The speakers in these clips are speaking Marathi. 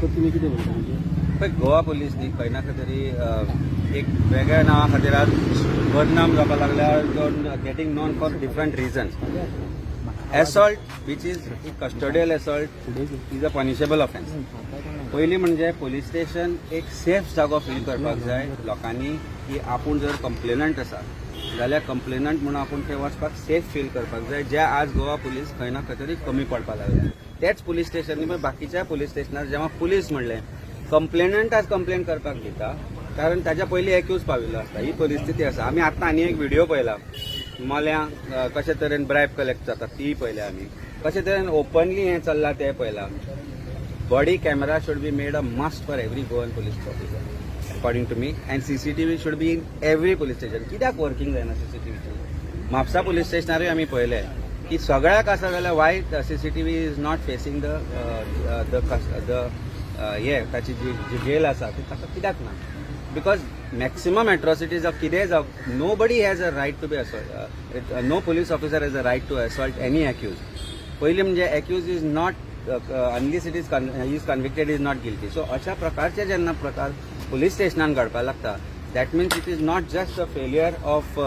तर तुम्ही किती म्हणता म्हणजे पण गोवा पुलीस न्ही खंय ना खंय तरी एक वेगळ्या नांवा खातीर आज बदनाम जावपाक लागल्या getting known for different reasons. Assault which is custodial assault is a punishable offence. पयलीं म्हणजे पुलीस स्टेशन एक सेफ जागो फील करपाक जाय लोकांनी की आपूण जर कंप्लेनंट आसा जाल्यार कंप्लेनंट म्हणून आपूण थंय वचपाक सेफ फील करपाक जाय, जे आज गोवा पुलीस खंय ना खंय तरी कमी पडपाक लागल्या. तेच पुलीस स्टेशनांनी मागीर बाकीच्या पुलीस स्टेशनार जेव्हा पुलीस म्हणलें कंप्लेनंट आज कंप्लेन करपाक दिता कारण ताच्या पयलीं एक्यूज पाविल्लो आसता. ही परिस्थिती आसा. आमी आतां आनी एक व्हिडिओ पळयला मोल्यांक कशे तरेन ब्रायब कलेक्ट जाता ती पळयल्या आमी. कशे तरेन ओपनली हें चल्लां तें पळयलां. Body camera should be made a must for every Goan police officer according to me. And CCTV should be in every police station. कित्याक वर्किंग जायना सीसीटीव्हीची? म्हापसा पुलीस स्टेशनारूय आमी पळयलें की सगळ्याक आसा जाल्यार Y CCTV is not facing the हे ताची जी जेल आसा ती ताका कित्याक ना? बिकॉज मॅक्सिमम एट्रॉसिटीज ऑफ कितेंय जावं, nobody has a right to be assault. No police officer has a right to assault any accused. पयलीं म्हणजे accused is not unless it is convicted is not guilty. So अशा प्रकारचे जेन्ना प्रकार पुलीस स्टेशनान घडपाक लागता that means it is not just a failure of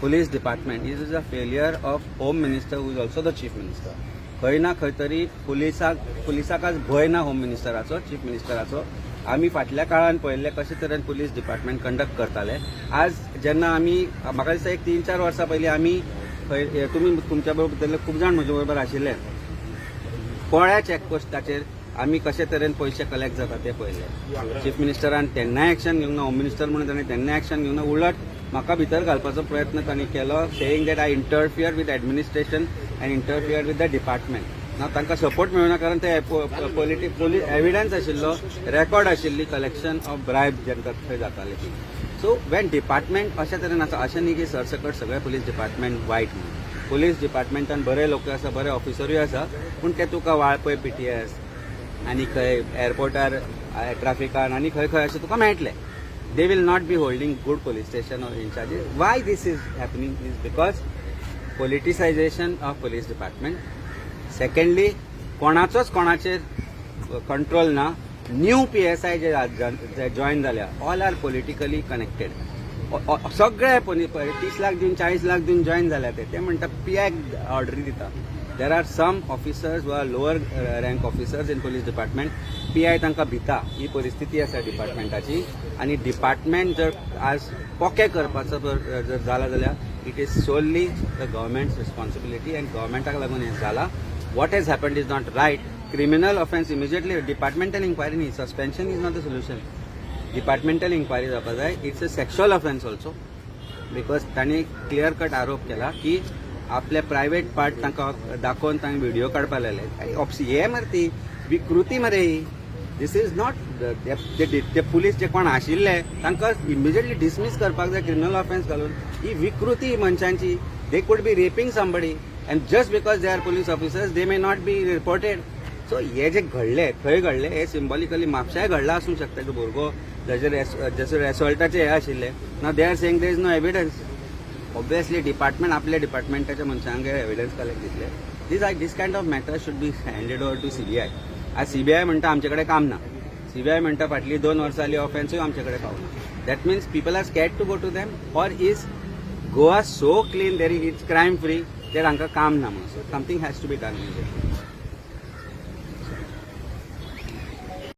police department, it is a failure of home minister who is also the chief minister. खंय ना खंय तरी पुलिसाकाच भंय ना होम मिनिस्टराचो, चीफ मिनिस्टराचो. आमी फाटल्या काळान पळयल्ले कशे तरेन पुलीस डिपार्टमेंट कंडक्ट करताले. आज जेन्ना आमी म्हाका दिसता एक 3-4 वर्सां पयलीं आमी तुमी तुमच्या बरोबर खूब जाण म्हजे बरोबर आशिल्ले पोळ्या चॅकपोस्टाचेर आमी कशे तरेन पयशे कलेक्ट जाता ते पळयले. चीफ मिनिस्टरान तेन्नाय एक्शन घेवंक ना, होम मिनिस्टर म्हणून ताणें तेन्नाय एक्शन घेवंक ना. उलट म्हाका भितर घालपाचो प्रयत्न तांणी केलो saying that I interfere with administration and interfere with the department. ना तांकां सपोर्ट मेळना कारण ते पुलीस एविडन्स आशिल्लो, रेकॉर्ड आशिल्ली कलेक्शन ऑफ ब्रायब जेन्ना थंय जाताली ती. सो वेन डिपार्टमेंट अशे तरेन आसा, अशें न्ही की सरसकट सगळे पुलीस डिपार्टमेंट वायट न्ही. पुलीस डिपार्टमेंटान बरे लोक आसा, बरे ऑफिसरूय आसा, पूण ते तुका वाळपय PTS आनी खंय एअरपोर्टार ट्रॅफिकान आनी खंय खंय अशें तुका मेळटले. They will not be holding good police station or incharges. Why this is happening is because politicisation of police department. Secondly कोणाचोच कोणाचेर कंट्रोल ना. न्यू PSI जे जॉईन जाल्या ऑल आर पॉलिटिकली कनेक्टेड. सगळे 30 लाख दिवन 40 लाख दिवन जॉईन जाल्या ते म्हणटा PI ऑर्डरी दिता. देर आर सम ऑफिसर्स वा lower rank officers in police department. PI तांकां भिता. ही परिस्थिती आसा डिपार्टमेंटाची. आनी डिपार्टमेंट जर आज पोके करपाचो जर जाला जाल्यार it is solely the government's responsibility and गव्हर्मेंटाक लागून हें जाला. What has happened is not right. Criminal offence immediately departmental inquiry न्ही, suspension is not the solution. Departmental inquiry जावपाक जाय. It's a sexual offence also because तांणी क्लियर कट आरोप केला की आपले प्रायवेट पार्ट तांकां दाखोवन तांकां व्हिडिओ काडपाक लागले. हे मरे ती विकृती मरे ही. दीस इज नॉट ते पुलीस जे कोण आशिल्ले तांकां इमिजिएटली डिसमीस करपाक जाय क्रिमिनल ऑफेन्स घालून. ही विकृती मनशांची. They could be raping somebody and just because they are police officers they may not be reported. So हे जे घडले थंय घडले हे सिंबॉलिकली म्हापशाय घडला आसूंक शकता की भुरगो जसर एसॉल्टाचे हे आशिल्ले. ना they are saying there is no evidence. Obviously department आपल्या डिपार्टमेंटाच्या मनशांक एविडन्स कलेक्ट दितले. This kind of matter should be handed over to CBI. आज CBI म्हणटा आमचे कडेन काम ना. CBI म्हणटा फाटली 2 वर्सां जाली ऑफेन्सूय आमचे कडेन पावना. That means people are scared to go to them or is Goa so clean there is crime free there हांकां काम ना म्हणून. So something has to be done.